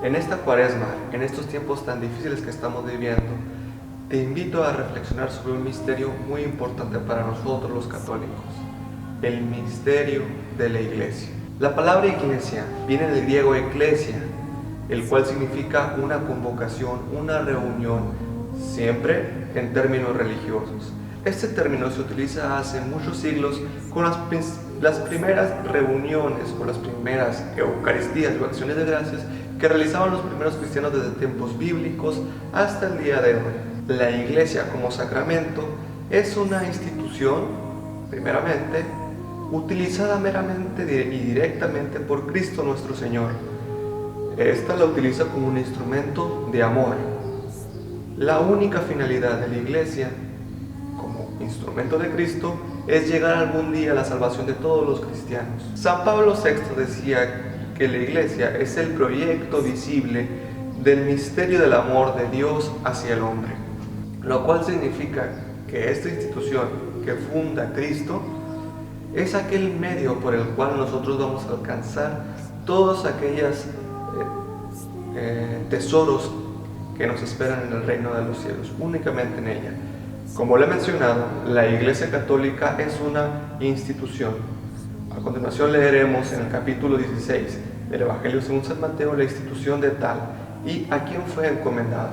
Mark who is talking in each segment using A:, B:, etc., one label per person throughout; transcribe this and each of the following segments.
A: En esta Cuaresma, en estos tiempos tan difíciles que estamos viviendo, te invito a reflexionar sobre un misterio muy importante para nosotros los católicos, el misterio de la Iglesia. La palabra Iglesia viene del griego ecclesia, el cual significa una convocación, una reunión, siempre en términos religiosos. Este término se utiliza hace muchos siglos con las primeras reuniones o las primeras eucaristías o acciones de gracias que realizaban los primeros cristianos desde tiempos bíblicos hasta el día de hoy. La Iglesia como sacramento es una institución, primeramente, utilizada meramente y directamente por Cristo nuestro Señor. Esta la utiliza como un instrumento de amor. La única finalidad de la Iglesia, como instrumento de Cristo, es llegar algún día a la salvación de todos los cristianos. San Pablo VI decía que la Iglesia es el proyecto visible del misterio del amor de Dios hacia el hombre, lo cual significa que esta institución que funda Cristo es aquel medio por el cual nosotros vamos a alcanzar todos aquellos tesoros que nos esperan en el reino de los cielos, únicamente en ella. Como le he mencionado, la Iglesia Católica es una institución. A continuación leeremos en el capítulo 16 del Evangelio según San Mateo la institución de tal y a quién fue encomendado.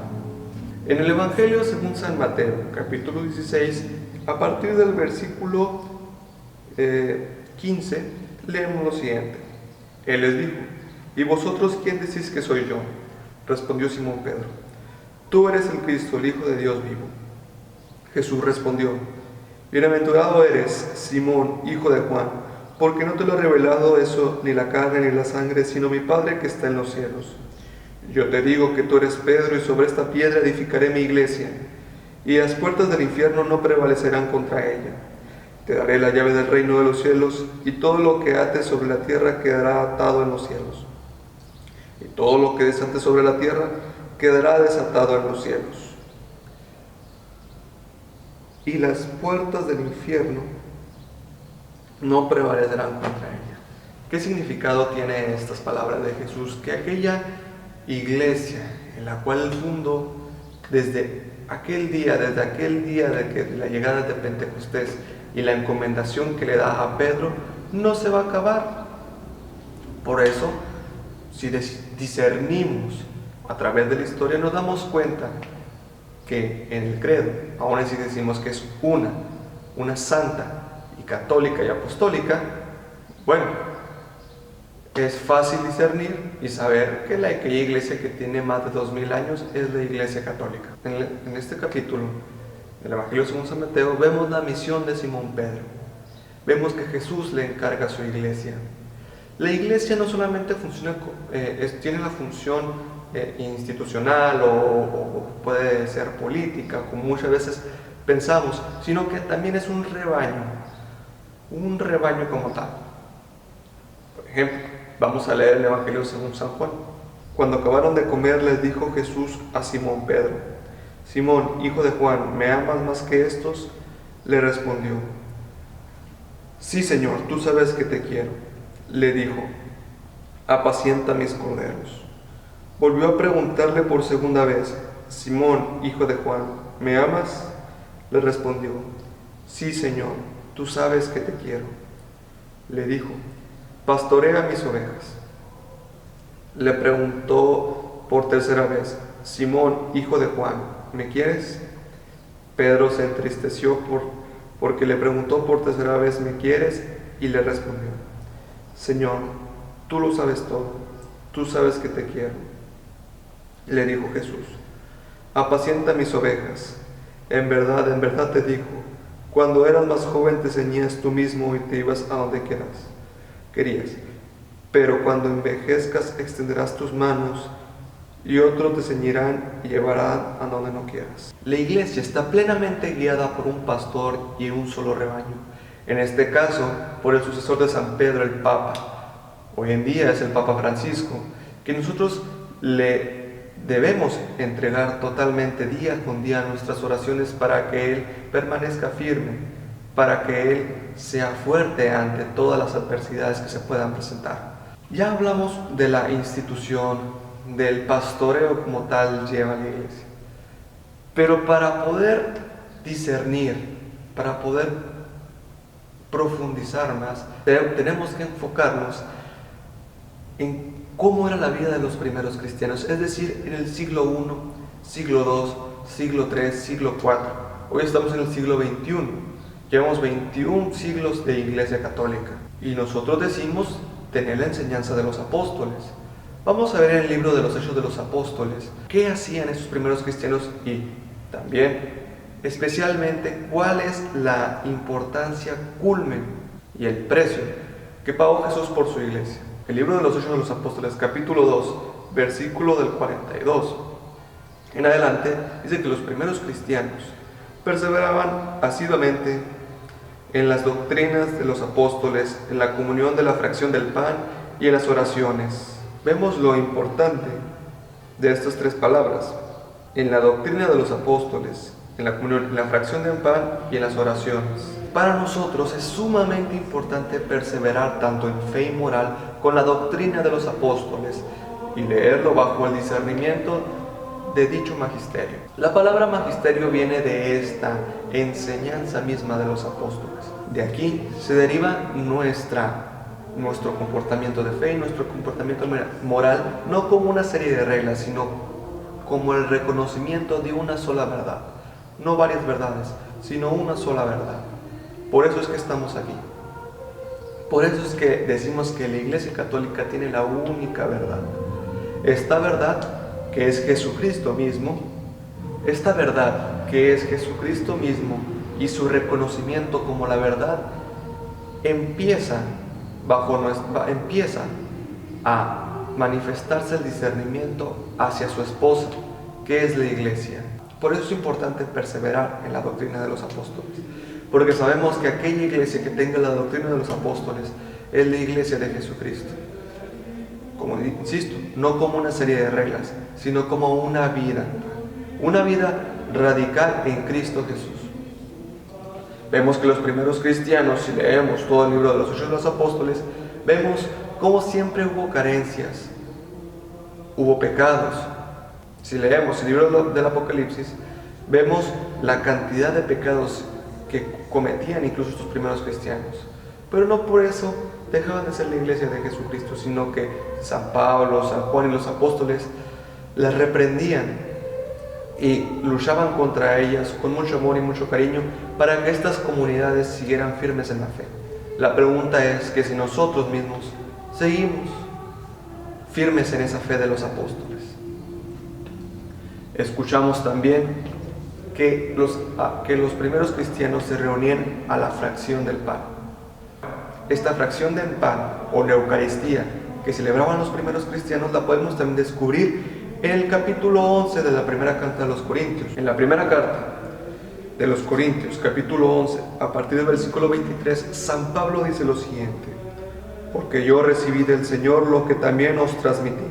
A: En el Evangelio según San Mateo, capítulo 16, a partir del versículo 15, leemos lo siguiente. Él les dijo: ¿Y vosotros quién decís que soy yo? Respondió Simón Pedro: Tú eres el Cristo, el Hijo de Dios vivo. Jesús respondió: Bienaventurado eres, Simón, hijo de Juan, porque no te lo ha revelado eso ni la carne ni la sangre, sino mi Padre que está en los cielos. Yo te digo que tú eres Pedro, y sobre esta piedra edificaré mi iglesia, y las puertas del infierno no prevalecerán contra ella. Te daré la llave del reino de los cielos, y todo lo que ates sobre la tierra quedará atado en los cielos, y todo lo que desates sobre la tierra quedará desatado en los cielos. Y las puertas del infierno no prevalecerán contra ella. ¿Qué significado tiene estas palabras de Jesús? Que aquella iglesia en la cual el mundo, desde aquel día de la llegada de Pentecostés y la encomendación que le da a Pedro, no se va a acabar. Por eso, si discernimos a través de la historia, nos damos cuenta que en el credo, aún así decimos que es una santa y católica y apostólica, bueno, es fácil discernir y saber que aquella iglesia que tiene más de 2000 años es la Iglesia Católica. En este capítulo del Evangelio según San Mateo vemos la misión de Simón Pedro. Vemos que Jesús le encarga a su iglesia. La iglesia no solamente tiene la función institucional o puede ser política, como muchas veces pensamos, sino que también es un rebaño como tal. Por ejemplo, vamos a leer el Evangelio según San Juan. Cuando acabaron de comer, les dijo Jesús a Simón Pedro: Simón, hijo de Juan, ¿me amas más que estos? Le respondió: Sí, Señor, tú sabes que te quiero. Le dijo: Apacienta mis corderos. Volvió a preguntarle por segunda vez: Simón, hijo de Juan, ¿me amas? Le respondió: Sí, Señor, tú sabes que te quiero. Le dijo: Pastorea mis ovejas. Le preguntó por tercera vez: Simón, hijo de Juan, ¿me quieres? Pedro se entristeció porque le preguntó por tercera vez: ¿me quieres? Y le respondió: Señor, tú lo sabes todo, tú sabes que te quiero. Le dijo Jesús: Apacienta mis ovejas. En verdad te digo, cuando eras más joven te ceñías tú mismo y te ibas a donde querías. Pero cuando envejezcas extenderás tus manos y otros te ceñirán y llevarán a donde no quieras. La iglesia está plenamente guiada por un pastor y un solo rebaño. En este caso, por el sucesor de San Pedro, el Papa. Hoy en día es el Papa Francisco, que nosotros le debemos entregar totalmente día con día nuestras oraciones para que Él permanezca firme, para que Él sea fuerte ante todas las adversidades que se puedan presentar. Ya hablamos de la institución del pastoreo como tal lleva la iglesia. Pero para poder discernir, para poder profundizar más, tenemos que enfocarnos en cómo era la vida de los primeros cristianos, es decir, en el siglo I, siglo II, siglo III, siglo IV. Hoy estamos en el siglo XXI, llevamos 21 siglos de Iglesia Católica y nosotros decimos tener la enseñanza de los apóstoles. Vamos a ver en el libro de los Hechos de los Apóstoles qué hacían esos primeros cristianos y también, especialmente, cuál es la importancia culmen y el precio que pagó Jesús por su iglesia. El libro de los Hechos de los Apóstoles, capítulo 2, versículo del 42 en adelante, dice que los primeros cristianos perseveraban asiduamente en las doctrinas de los apóstoles, en la comunión de la fracción del pan y en las oraciones. Vemos lo importante de estas tres palabras: en la doctrina de los apóstoles, en la comunión, en la fracción del pan y en las oraciones. Para nosotros es sumamente importante perseverar tanto en fe y moral con la doctrina de los apóstoles y leerlo bajo el discernimiento de dicho magisterio. La palabra magisterio viene de esta enseñanza misma de los apóstoles. De aquí se deriva nuestro comportamiento de fe y nuestro comportamiento moral, no como una serie de reglas, sino como el reconocimiento de una sola verdad. No varias verdades, sino una sola verdad. Por eso es que estamos aquí. Por eso es que decimos que la Iglesia Católica tiene la única verdad. Esta verdad que es Jesucristo mismo, esta verdad que es Jesucristo mismo y su reconocimiento como la verdad empieza a manifestarse el discernimiento hacia su esposa, que es la iglesia. Por eso es importante perseverar en la doctrina de los apóstoles, porque sabemos que aquella iglesia que tenga la doctrina de los apóstoles es la iglesia de Jesucristo. Como insisto, no como una serie de reglas, sino como una vida radical en Cristo Jesús. Vemos que los primeros cristianos, si leemos todo el libro de los Hechos de los Apóstoles, vemos cómo siempre hubo carencias, hubo pecados. Si leemos el libro del Apocalipsis, vemos la cantidad de pecados que cometían incluso estos primeros cristianos. Pero no por eso dejaban de ser la iglesia de Jesucristo, sino que San Pablo, San Juan y los apóstoles las reprendían y luchaban contra ellas con mucho amor y mucho cariño para que estas comunidades siguieran firmes en la fe. La pregunta es que si nosotros mismos seguimos firmes en esa fe de los apóstoles. Escuchamos también que los primeros cristianos se reunían a la fracción del pan. Esta fracción del pan o la Eucaristía que celebraban los primeros cristianos la podemos también descubrir en el capítulo 11 de la primera carta de los Corintios. En la primera carta de los Corintios, capítulo 11, a partir del versículo 23, San Pablo dice lo siguiente: porque yo recibí del Señor lo que también os transmití,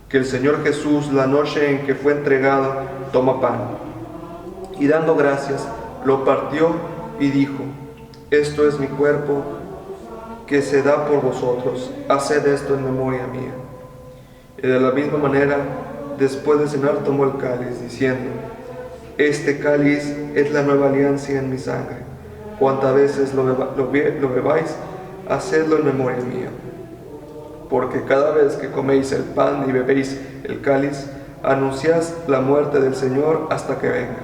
A: que el Señor Jesús, la noche en que fue entregado, toma pan, y dando gracias, lo partió y dijo: esto es mi cuerpo, que se da por vosotros, haced esto en memoria mía. Y de la misma manera, después de cenar, tomó el cáliz, diciendo: este cáliz es la nueva alianza en mi sangre. Cuantas veces lo bebáis, hacedlo en memoria mía. Porque cada vez que coméis el pan y bebéis el cáliz, anunciáis la muerte del Señor hasta que venga.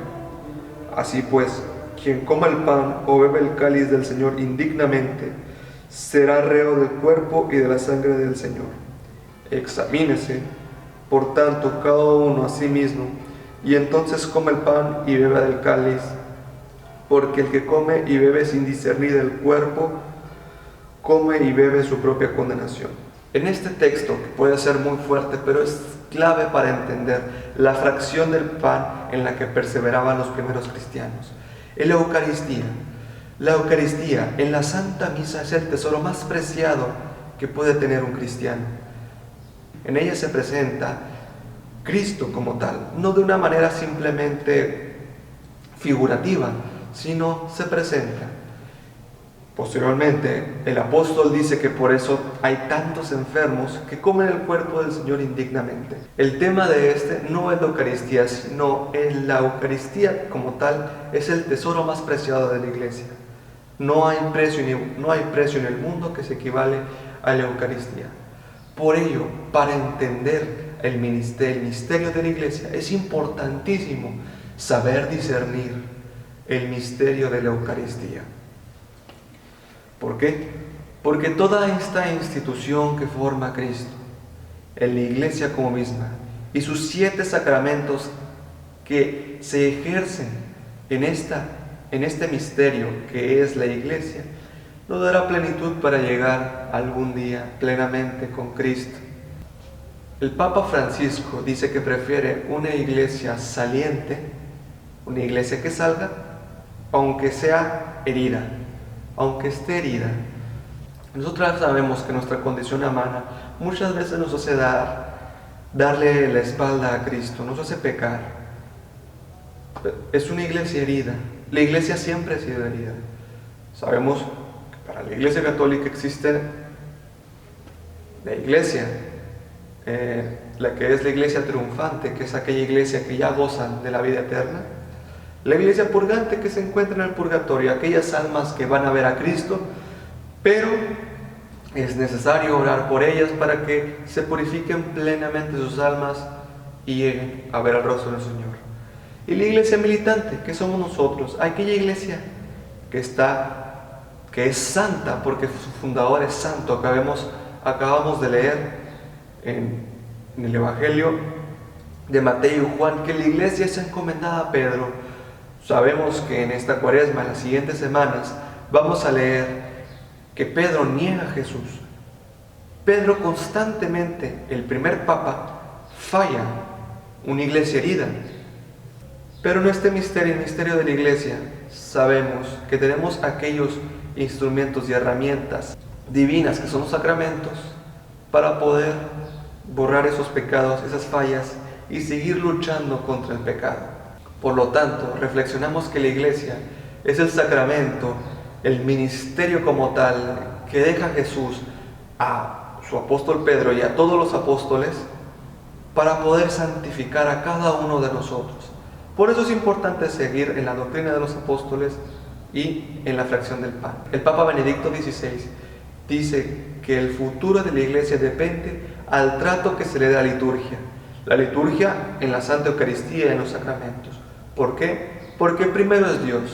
A: Así pues, quien coma el pan o bebe el cáliz del Señor indignamente, será reo del cuerpo y de la sangre del Señor. Examínese, por tanto, cada uno a sí mismo, y entonces come el pan y beba del cáliz, porque el que come y bebe sin discernir el cuerpo, come y bebe su propia condenación. En este texto, que puede ser muy fuerte, pero es clave para entender la fracción del pan en la que perseveraban los primeros cristianos. En la Eucaristía en la Santa Misa es el tesoro más preciado que puede tener un cristiano. En ella se presenta Cristo como tal, no de una manera simplemente figurativa, sino se presenta Posteriormente, el apóstol dice que por eso hay tantos enfermos que comen el cuerpo del Señor indignamente. El tema de este no es la Eucaristía, sino la Eucaristía como tal es el tesoro más preciado de la Iglesia. No hay precio en el mundo que se equivale a la Eucaristía. Por ello, para entender el misterio de la Iglesia, es importantísimo saber discernir el misterio de la Eucaristía. ¿Por qué? Porque toda esta institución que forma Cristo, en la Iglesia como misma, y sus 7 sacramentos que se ejercen en este misterio que es la Iglesia, nos dará plenitud para llegar algún día plenamente con Cristo. El Papa Francisco dice que prefiere una iglesia saliente, una iglesia que salga, aunque sea herida, aunque esté herida. Nosotros sabemos que nuestra condición humana muchas veces nos hace darle la espalda a Cristo, nos hace pecar. Es una iglesia herida. La iglesia siempre ha sido herida. Sabemos que para la Iglesia Católica existe la iglesia, la que es la iglesia triunfante, que es aquella iglesia que ya gozan de la vida eterna. La iglesia purgante, que se encuentra en el purgatorio, aquellas almas que van a ver a Cristo, pero es necesario orar por ellas para que se purifiquen plenamente sus almas y lleguen a ver el rostro del Señor. Y la iglesia militante, que somos nosotros, aquella iglesia que es santa, porque su fundador es santo. Acabamos de leer en el Evangelio de Mateo y Juan que la iglesia es encomendada a Pedro. Sabemos que en esta Cuaresma, en las siguientes semanas, vamos a leer que Pedro niega a Jesús. Pedro constantemente, el primer papa, falla, una iglesia herida. Pero en este misterio, el misterio de la iglesia, sabemos que tenemos aquellos instrumentos y herramientas divinas que son los sacramentos para poder borrar esos pecados, esas fallas y seguir luchando contra el pecado. Por lo tanto, reflexionamos que la iglesia es el sacramento, el ministerio como tal que deja Jesús a su apóstol Pedro y a todos los apóstoles para poder santificar a cada uno de nosotros. Por eso es importante seguir en la doctrina de los apóstoles y en la fracción del pan. El Papa Benedicto XVI dice que el futuro de la iglesia depende al trato que se le da a la liturgia. La liturgia en la Santa Eucaristía y en los sacramentos. ¿Por qué? Porque primero es Dios.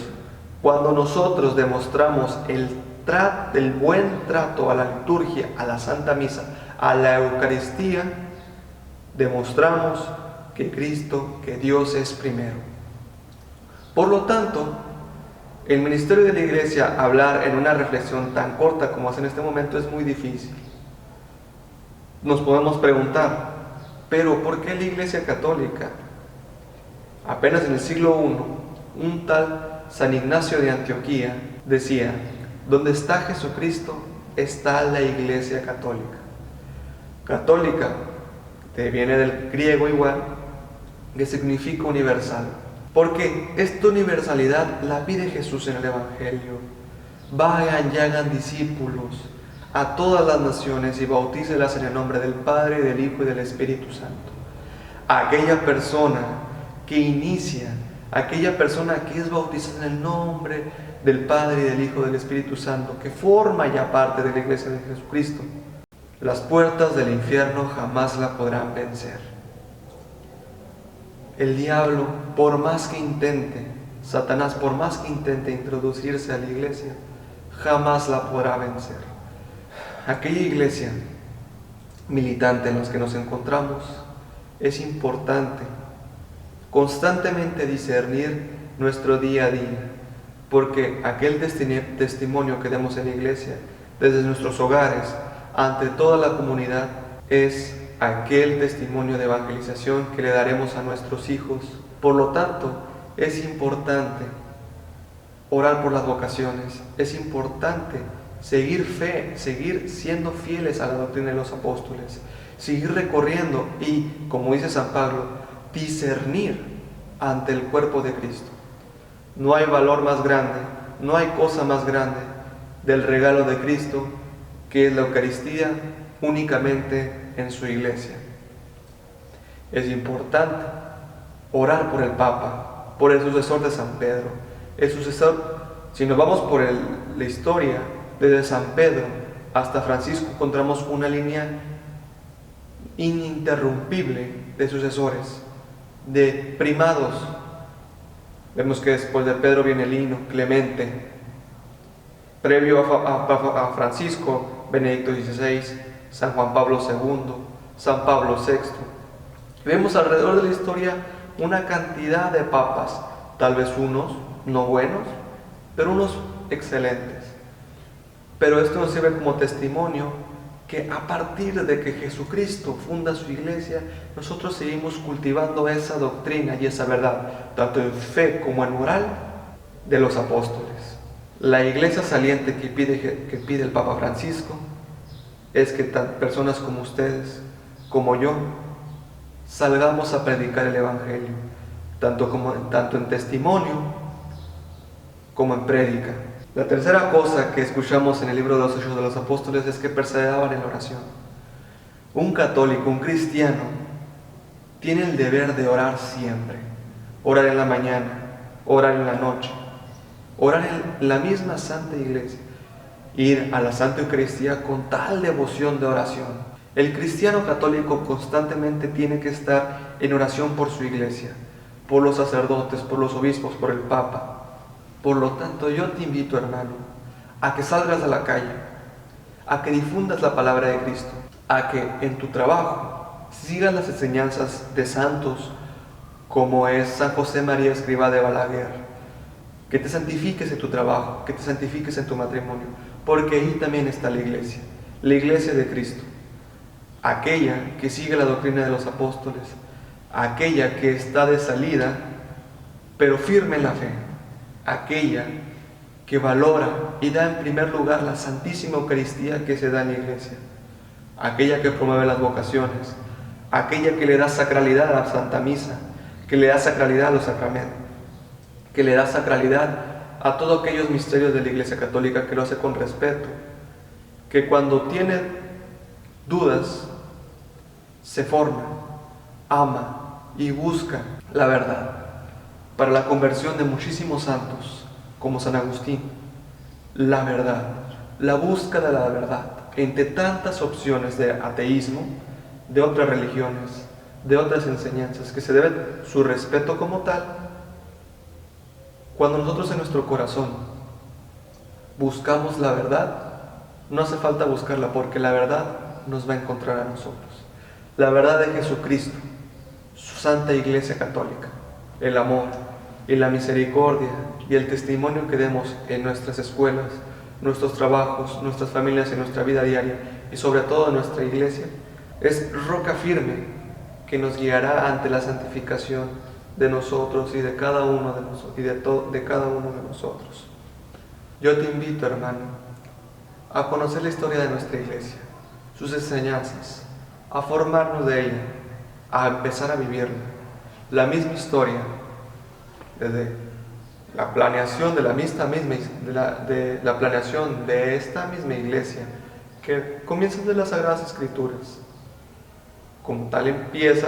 A: Cuando nosotros demostramos el buen trato a la liturgia, a la Santa Misa, a la Eucaristía, demostramos que Cristo, que Dios es primero. Por lo tanto, el ministerio de la iglesia, hablar en una reflexión tan corta como hace en este momento, es muy difícil. Nos podemos preguntar, ¿pero por qué la iglesia católica? Apenas en el siglo I, un tal San Ignacio de Antioquía decía: donde está Jesucristo, está la iglesia católica. Católica, que viene del griego igual, que significa universal. Porque esta universalidad la pide Jesús en el Evangelio. Vayan y hagan discípulos a todas las naciones y bautícelas en el nombre del Padre, del Hijo y del Espíritu Santo. Aquella persona que inicia, aquella persona que es bautizada en el nombre del Padre y del Hijo y del Espíritu Santo, que forma ya parte de la iglesia de Jesucristo, las puertas del infierno jamás la podrán vencer. El diablo, por más que intente, Satanás, por más que intente introducirse a la iglesia, jamás la podrá vencer. Aquella iglesia militante en la que nos encontramos, es importante constantemente discernir nuestro día a día, porque aquel testimonio que demos en la iglesia, desde nuestros hogares, ante toda la comunidad, es aquel testimonio de evangelización que le daremos a nuestros hijos. Por lo tanto, es importante orar por las vocaciones, es importante seguir siendo fieles a la doctrina de los apóstoles, seguir recorriendo y, como dice San Pablo, discernir ante el cuerpo de Cristo. No hay valor más grande, no hay cosa más grande del regalo de Cristo, que es la Eucaristía, únicamente en su iglesia. Es importante orar por el Papa, por el sucesor de San Pedro. El sucesor, si nos vamos por la historia, desde San Pedro hasta Francisco, encontramos una línea ininterrumpible de sucesores, de primados. Vemos que después de Pedro viene Lino, Clemente. Previo a Francisco, Benedicto XVI, San Juan Pablo II, San Pablo VI. Vemos alrededor de la historia una cantidad de papas, tal vez unos no buenos, pero unos excelentes. Pero esto nos sirve como testimonio que a partir de que Jesucristo funda su iglesia, nosotros seguimos cultivando esa doctrina y esa verdad, tanto en fe como en moral, de los apóstoles. La iglesia saliente que pide el Papa Francisco es que personas como ustedes, como yo, salgamos a predicar el Evangelio, tanto en testimonio como en prédica. La tercera cosa que escuchamos en el libro de los Hechos de los Apóstoles es que perseveraban en la oración. Un católico, un cristiano, tiene el deber de orar siempre. Orar en la mañana, orar en la noche, orar en la misma Santa Iglesia, ir a la Santa Eucaristía con tal devoción de oración. El cristiano católico constantemente tiene que estar en oración por su iglesia, por los sacerdotes, por los obispos, por el Papa. Por lo tanto, yo te invito, hermano, a que salgas a la calle, a que difundas la palabra de Cristo, a que en tu trabajo sigas las enseñanzas de santos como es San José María Escrivá de Balaguer, que te santifiques en tu trabajo, que te santifiques en tu matrimonio, porque ahí también está la iglesia de Cristo, aquella que sigue la doctrina de los apóstoles, aquella que está de salida, pero firme en la fe, aquella que valora y da en primer lugar la Santísima Eucaristía que se da en la iglesia, aquella que promueve las vocaciones, aquella que le da sacralidad a la Santa Misa, que le da sacralidad a los sacramentos, que le da sacralidad a todos aquellos misterios de la Iglesia Católica, que lo hace con respeto, que cuando tiene dudas se forma, ama y busca la verdad. Para la conversión de muchísimos santos, como San Agustín, la verdad, la búsqueda de la verdad, entre tantas opciones de ateísmo, de otras religiones, de otras enseñanzas, que se debe su respeto como tal. Cuando nosotros en nuestro corazón buscamos la verdad, no hace falta buscarla, porque la verdad nos va a encontrar a nosotros. La verdad de Jesucristo, su Santa Iglesia Católica, el amor y la misericordia y el testimonio que demos en nuestras escuelas, nuestros trabajos, nuestras familias, en nuestra vida diaria y sobre todo en nuestra iglesia, es roca firme que nos guiará ante la santificación de nosotros y de cada uno de nosotros de cada uno de nosotros. Yo te invito, hermano, a conocer la historia de nuestra iglesia, sus enseñanzas, a formarnos de ella, a empezar a vivirla. La misma historia, desde la planeación de la planeación de esta misma iglesia, que comienza de las Sagradas Escrituras. Como tal empieza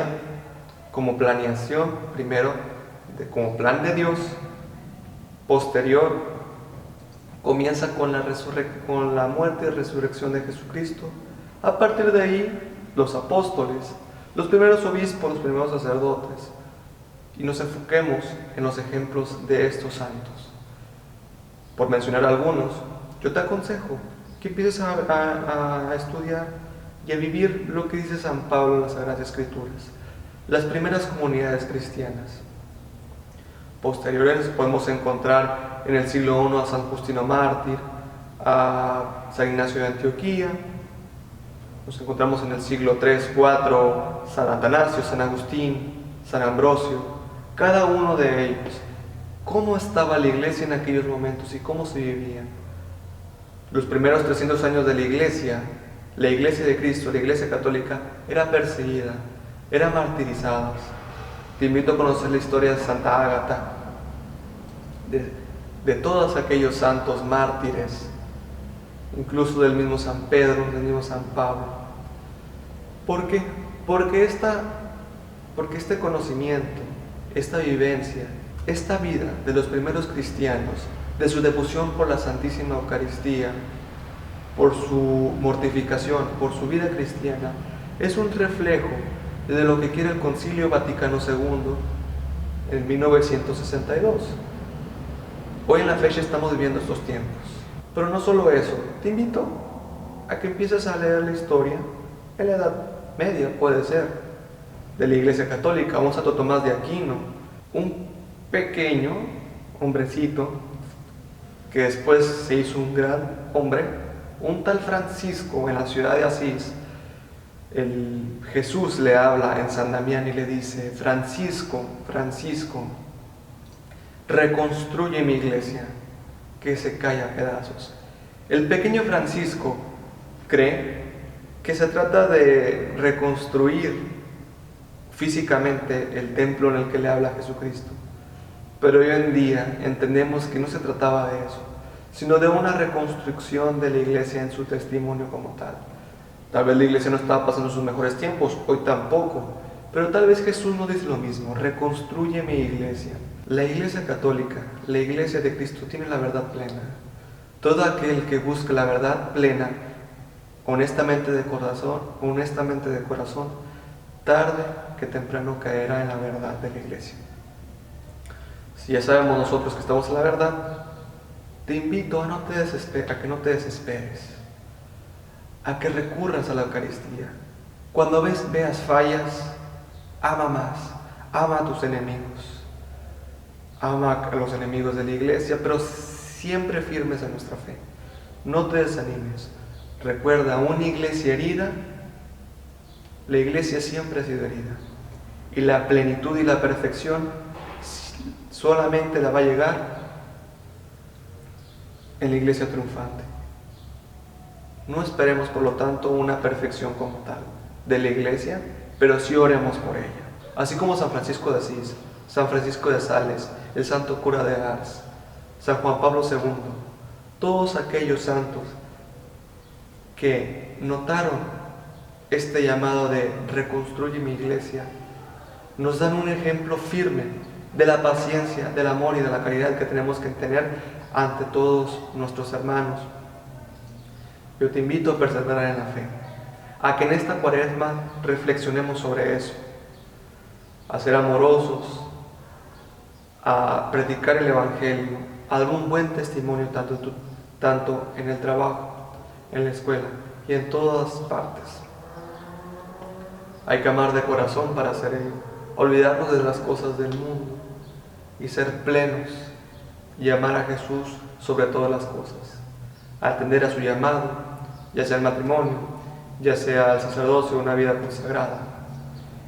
A: como planeación, primero como plan de Dios, posterior comienza con la muerte y resurrección de Jesucristo. A partir de ahí, los apóstoles, los primeros obispos, los primeros sacerdotes, y nos enfoquemos en los ejemplos de estos santos. Por mencionar algunos, yo te aconsejo que empieces a estudiar y a vivir lo que dice San Pablo en las Sagradas Escrituras, las primeras comunidades cristianas. Posteriores podemos encontrar en el siglo I a San Justino Mártir, a San Ignacio de Antioquía. Nos encontramos en el siglo III, IV, San Atanasio, San Agustín, San Ambrosio. Cada uno de ellos, cómo estaba la iglesia en aquellos momentos y cómo se vivía. Los primeros 300 años de la iglesia de Cristo, la iglesia católica, era perseguida, era martirizada. Te invito a conocer la historia de Santa Ágata, de todos aquellos santos mártires incluso del mismo San Pedro, del mismo San Pablo. ¿Por qué? Porque este conocimiento, esta vivencia, esta vida de los primeros cristianos, de su devoción por la Santísima Eucaristía, por su mortificación, por su vida cristiana, es un reflejo de lo que quiere el Concilio Vaticano II en 1962. Hoy en la fecha estamos viviendo estos tiempos. Pero no solo eso, te invito a que empieces a leer la historia en la Edad Media, puede ser, de la Iglesia Católica, un Santo Tomás de Aquino, un pequeño hombrecito que después se hizo un gran hombre, un tal Francisco en la ciudad de Asís. Jesús le habla en San Damián y le dice: Francisco, Francisco, reconstruye mi iglesia, que se cae a pedazos. El pequeño Francisco cree que se trata de reconstruir físicamente el templo en el que le habla Jesucristo. Pero hoy en día entendemos que no se trataba de eso, sino de una reconstrucción de la iglesia en su testimonio como tal. Tal vez la iglesia no estaba pasando sus mejores tiempos, hoy tampoco, pero tal vez Jesús no dice lo mismo: reconstruye mi iglesia. La iglesia católica, la iglesia de Cristo, tiene la verdad plena. Todo aquel que busque la verdad plena, honestamente de corazón, tarde que temprano caerá en la verdad de la iglesia. Si ya sabemos nosotros que estamos en la verdad, te invito a que no te desesperes, a que recurras a la Eucaristía. Cuando veas fallas, ama más, ama a tus enemigos, ama a los enemigos de la iglesia, pero siempre firmes en nuestra fe. No te desanimes. Recuerda, una iglesia herida, la iglesia siempre ha sido herida, y la plenitud y la perfección solamente la va a llegar en la iglesia triunfante. No esperemos, por lo tanto, una perfección como tal de la iglesia, pero sí oremos por ella. Así como San Francisco de Asís, San Francisco de Sales, el santo cura de Ars, San Juan Pablo II, todos aquellos santos que notaron este llamado de reconstruye mi iglesia, nos dan un ejemplo firme de la paciencia, del amor y de la caridad que tenemos que tener ante todos nuestros hermanos. Yo te invito a perseverar en la fe, a que en esta Cuaresma reflexionemos sobre eso, a ser amorosos, a predicar el Evangelio, a dar un buen testimonio tanto en el trabajo, en la escuela y en todas partes. Hay que amar de corazón para hacer ello, olvidarnos de las cosas del mundo y ser plenos y amar a Jesús sobre todas las cosas, atender a su llamado, ya sea el matrimonio, ya sea el sacerdocio, una vida consagrada,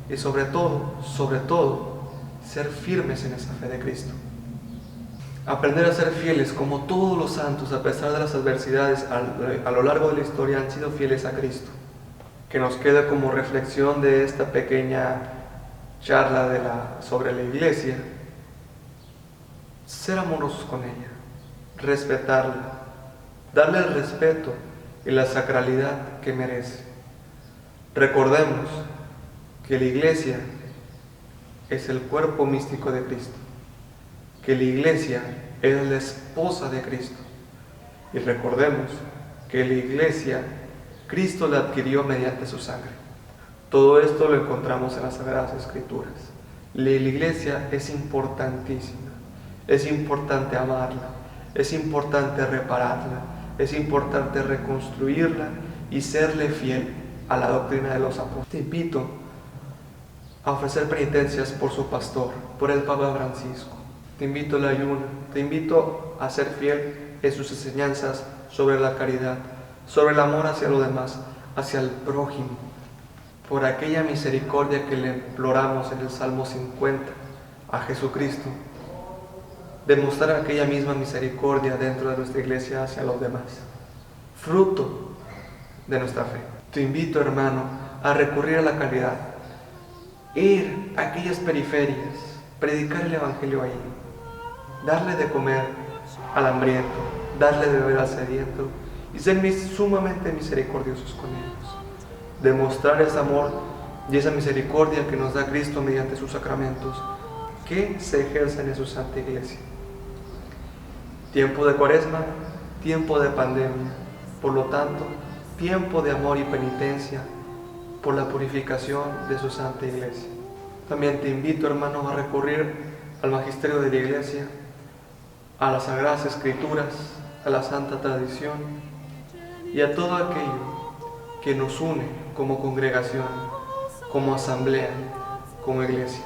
A: y sobre todo, ser firmes en esa fe de Cristo. Aprender a ser fieles como todos los santos, a pesar de las adversidades a lo largo de la historia, han sido fieles a Cristo. Que nos quede como reflexión de esta pequeña charla sobre la iglesia: ser amorosos con ella, respetarla, darle el respeto y la sacralidad que merece. Recordemos que la iglesia es el cuerpo místico de Cristo, que la iglesia es la esposa de Cristo, y recordemos que la iglesia Cristo la adquirió mediante su sangre. Todo esto lo encontramos en las Sagradas Escrituras. La iglesia es importantísima, es importante amarla, es importante repararla, es importante reconstruirla y serle fiel a la doctrina de los apóstoles. Te invito a ofrecer penitencias por su pastor, por el Papa Francisco. Te invito al ayuno, te invito a ser fiel en sus enseñanzas sobre la caridad, sobre el amor hacia los demás, hacia el prójimo, por aquella misericordia que le imploramos en el Salmo 50 a Jesucristo, demostrar aquella misma misericordia dentro de nuestra iglesia hacia los demás, fruto de nuestra fe. Te invito, hermano, a recurrir a la caridad, ir a aquellas periferias, predicar el Evangelio ahí, darle de comer al hambriento, darle de beber al sediento y ser sumamente misericordiosos con ellos. Demostrar ese amor y esa misericordia que nos da Cristo mediante sus sacramentos, que se ejercen en su Santa Iglesia. Tiempo de Cuaresma, tiempo de pandemia, por lo tanto, tiempo de amor y penitencia por la purificación de su Santa Iglesia. También te invito, hermanos, a recurrir al magisterio de la Iglesia, a las Sagradas Escrituras, a la Santa Tradición y a todo aquello que nos une como congregación, como asamblea, como Iglesia.